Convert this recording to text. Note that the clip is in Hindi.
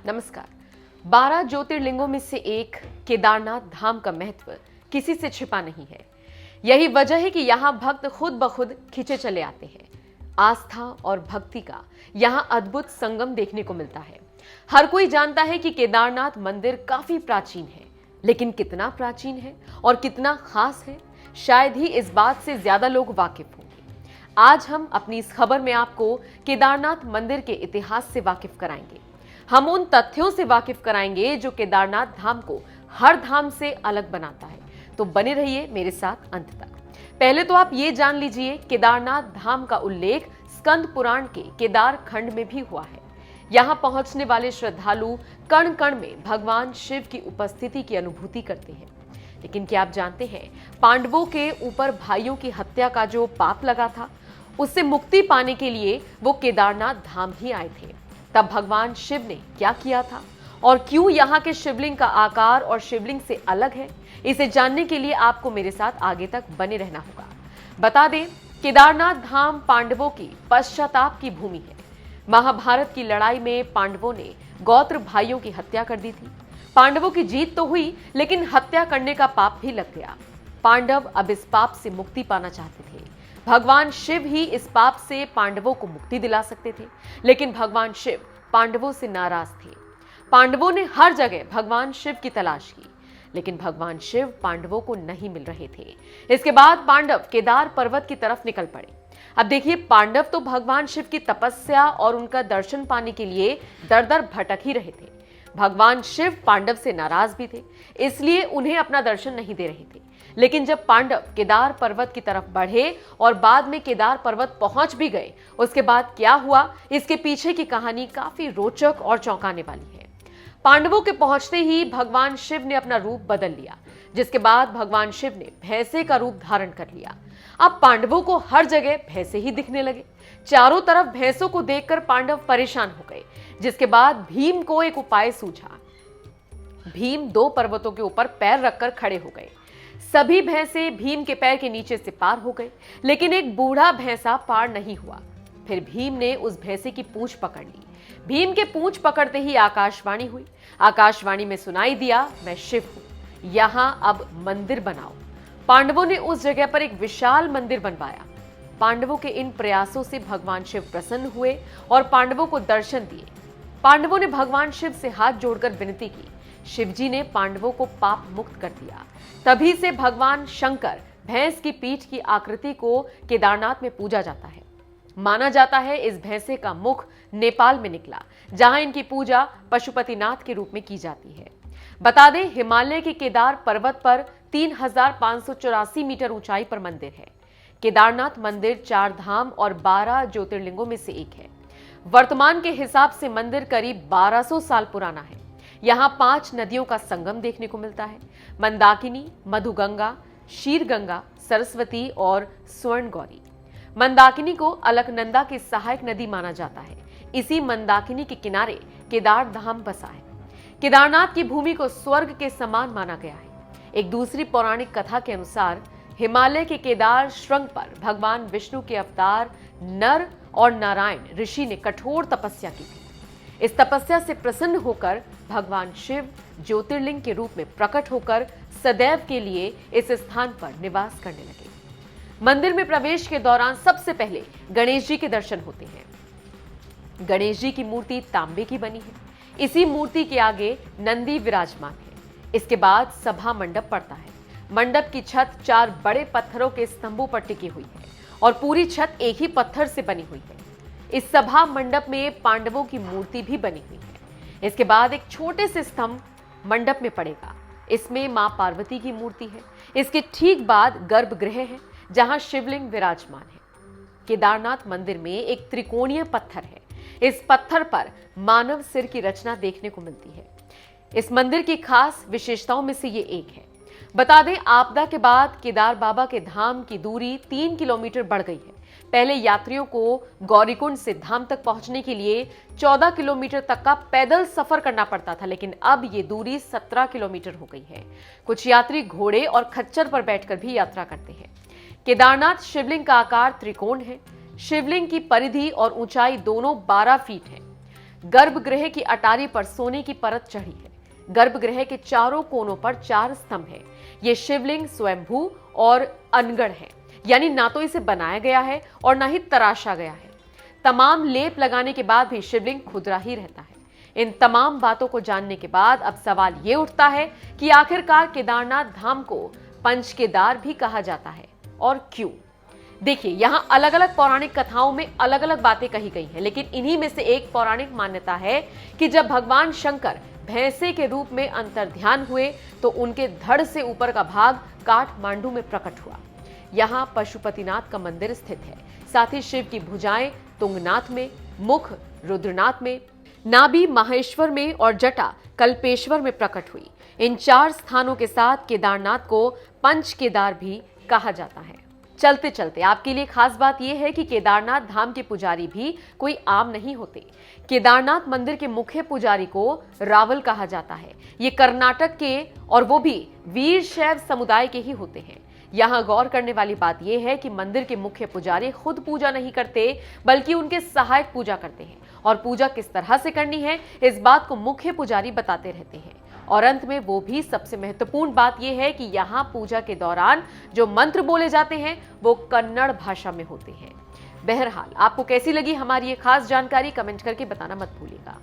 नमस्कार। 12 ज्योतिर्लिंगों में से एक केदारनाथ धाम का महत्व किसी से छिपा नहीं है। यही वजह है कि यहाँ भक्त खुद ब खुद खिंचे चले आते हैं। आस्था और भक्ति का यहाँ अद्भुत संगम देखने को मिलता है। हर कोई जानता है कि केदारनाथ मंदिर काफी प्राचीन है, लेकिन कितना प्राचीन है और कितना खास है, शायद ही इस बात से ज्यादा लोग वाकिफ होंगे। आज हम अपनी इस खबर में आपको केदारनाथ मंदिर के इतिहास से वाकिफ कराएंगे। हम उन तथ्यों से वाकिफ कराएंगे जो केदारनाथ धाम को हर धाम से अलग बनाता है। तो बने रहिए मेरे साथ अंत तक। पहले तो आप ये जान लीजिए, केदारनाथ धाम का उल्लेख स्कंद पुराण के केदार खंड में भी हुआ है। यहाँ पहुंचने वाले श्रद्धालु कण कण में भगवान शिव की उपस्थिति की अनुभूति करते हैं। लेकिन क्या आप जानते हैं, पांडवों के ऊपर भाइयों की हत्या का जो पाप लगा था, उससे मुक्ति पाने के लिए वो केदारनाथ धाम ही आए थे। तब भगवान शिव ने क्या किया था और क्यों यहाँ के शिवलिंग का आकार और शिवलिंग से अलग है, इसे जानने के लिए आपको मेरे साथ आगे तक बने रहना होगा। बता दें, केदारनाथ धाम पांडवों की पश्चाताप की भूमि है। महाभारत की लड़ाई में पांडवों ने गौत्र भाइयों की हत्या कर दी थी। पांडवों की जीत तो हुई, लेकिन हत्या करने का पाप भी लग गया। पांडव अब इस पाप से मुक्ति पाना चाहते थे। भगवान शिव ही इस पाप से पांडवों को मुक्ति दिला सकते थे, लेकिन भगवान शिव पांडवों से नाराज थे। पांडवों ने हर जगह भगवान शिव की तलाश की, लेकिन भगवान शिव पांडवों को नहीं मिल रहे थे। इसके बाद पांडव केदार पर्वत की तरफ निकल पड़े। अब देखिए, पांडव तो भगवान शिव की तपस्या और उनका दर्शन पाने के लिए दर दर भटक ही रहे थे। भगवान शिव पांडव से नाराज भी थे, इसलिए उन्हें अपना दर्शन नहीं दे रहे थे। लेकिन जब पांडव केदार पर्वत की तरफ बढ़े और बाद में केदार पर्वत पहुंच भी गए, उसके बाद क्या हुआ, इसके पीछे की कहानी काफी रोचक और चौंकाने वाली है। पांडवों के पहुंचते ही भगवान शिव ने अपना रूप बदल लिया, जिसके बाद भगवान शिव ने भैंसे का रूप धारण कर लिया। अब पांडवों को हर जगह भैंसे ही दिखने लगे। चारों तरफ भैंसों को देखकर पांडव परेशान हो गए, जिसके बाद भीम को एक उपाय सूझा। भीम 2 पर्वतों के ऊपर पैर रखकर खड़े हो गए। सभी भैंसे भीम के पैर के नीचे से पार हो गए, लेकिन एक बूढ़ा भैंसा पार नहीं हुआ। फिर भीम ने उस भैंसे की पूंछ पकड़ ली। भीम के पूंछ पकड़ते ही आकाशवाणी हुई। आकाशवाणी में सुनाई दिया, मैं शिव हूं, यहां अब मंदिर बनाओ। पांडवों ने उस जगह पर एक विशाल मंदिर बनवाया। पांडवों के इन प्रयासों से भगवान शिव प्रसन्न हुए और पांडवों को दर्शन दिए। पांडवों ने भगवान शिव से हाथ जोड़कर विनती की। शिवजी ने पांडवों को पाप मुक्त कर दिया। तभी से भगवान शंकर भैंस की पीठ की आकृति को केदारनाथ में पूजा जाता है। माना जाता है इस भैंसे का मुख नेपाल में निकला, जहां इनकी पूजा पशुपतिनाथ के रूप में की जाती है। बता दें, हिमालय के केदार पर्वत पर 3584 मीटर ऊंचाई पर मंदिर है। केदारनाथ मंदिर 4 धाम और 12 ज्योतिर्लिंगों में से एक है। वर्तमान के हिसाब से मंदिर करीब 1200 साल पुराना है। यहाँ 5 नदियों का संगम देखने को मिलता है: मंदाकिनी, मधुगंगा, शीरगंगा, सरस्वती और स्वर्णगौरी। मंदाकिनी को अलकनंदा की सहायक नदी माना जाता है। इसी मंदाकिनी के किनारे केदार धाम बसा है। केदारनाथ की भूमि को स्वर्ग के समान माना गया है। एक दूसरी पौराणिक कथा के अनुसार हिमालय के केदार श्रृंग पर भगवान विष्णु के अवतार नर और नारायण ऋषि ने कठोर तपस्या की थी। इस तपस्या से प्रसन्न होकर भगवान शिव ज्योतिर्लिंग के रूप में प्रकट होकर सदैव के लिए इस स्थान पर निवास करने लगे। मंदिर में प्रवेश के दौरान सबसे पहले गणेश जी के दर्शन होते हैं। गणेश जी की मूर्ति तांबे की बनी है। इसी मूर्ति के आगे नंदी विराजमान है। इसके बाद सभा मंडप पड़ता है। मंडप की छत 4 बड़े पत्थरों के स्तंभों पर टिकी हुई है और पूरी छत एक ही पत्थर से बनी हुई है। इस सभा मंडप में पांडवों की मूर्ति भी बनी हुई है। इसके बाद एक छोटे से स्तंभ मंडप में पड़ेगा। इसमें मां पार्वती की मूर्ति है। इसके ठीक बाद गर्भगृह है, जहां शिवलिंग विराजमान है। केदारनाथ मंदिर में एक त्रिकोणीय पत्थर है। इस पत्थर पर मानव सिर की रचना देखने को मिलती है। इस मंदिर की खास विशेषताओं में से ये एक है। बता दें, आपदा के बाद केदार बाबा के धाम की दूरी 3 किलोमीटर बढ़ गई है। पहले यात्रियों को गौरीकुंड से धाम तक पहुंचने के लिए 14 किलोमीटर तक का पैदल सफर करना पड़ता था, लेकिन अब ये दूरी 17 किलोमीटर हो गई है। कुछ यात्री घोड़े और खच्चर पर बैठकर भी यात्रा करते हैं। केदारनाथ शिवलिंग का आकार त्रिकोण है। शिवलिंग की परिधि और ऊंचाई दोनों 12 फीट है। गर्भगृह की अटारी पर सोने की परत चढ़ी है। गर्भगृह के चारों कोनों पर 4 स्तंभ हैं। ये शिवलिंग स्वयंभू और अनगढ़ है, यानी ना तो इसे बनाया गया है और ना ही तराशा गया है। तमाम लेप लगाने के बाद भी शिवलिंग खुदरा ही रहता है। इन तमाम बातों को जानने के बाद अब सवाल ये उठता है कि आखिरकार केदारनाथ धाम को पंच केदार भी कहा जाता है, और क्यों? देखिए, यहाँ अलग अलग पौराणिक कथाओं में अलग अलग बातें कही गई हैं, लेकिन इन्हीं में से एक पौराणिक मान्यता है कि जब भगवान शंकर भैंसे के रूप में अंतर्ध्यान हुए तो उनके धड़ से ऊपर का भाग काठमांडू में प्रकट हुआ। यहाँ पशुपतिनाथ का मंदिर स्थित है। साथ ही शिव की भुजाएं तुंगनाथ में, मुख रुद्रनाथ में, नाभि माहेश्वर में और जटा कल्पेश्वर में प्रकट हुई। इन 4 स्थानों के साथ केदारनाथ को पंच केदार भी कहा जाता है। चलते चलते आपके लिए खास बात यह है कि केदारनाथ धाम के पुजारी भी कोई आम नहीं होते। केदारनाथ मंदिर के मुख्य पुजारी को रावल कहा जाता है। ये कर्नाटक के और वो भी वीरशैव समुदाय के ही होते हैं। यहाँ गौर करने वाली बात यह है कि मंदिर के मुख्य पुजारी खुद पूजा नहीं करते, बल्कि उनके सहायक पूजा करते हैं, और पूजा किस तरह से करनी है इस बात को मुख्य पुजारी बताते रहते हैं। और अंत में वो भी सबसे महत्वपूर्ण बात यह है कि यहाँ पूजा के दौरान जो मंत्र बोले जाते हैं वो कन्नड़ भाषा में होते हैं। बहरहाल, आपको कैसी लगी हमारी ये खास जानकारी कमेंट करके बताना मत भूलिएगा।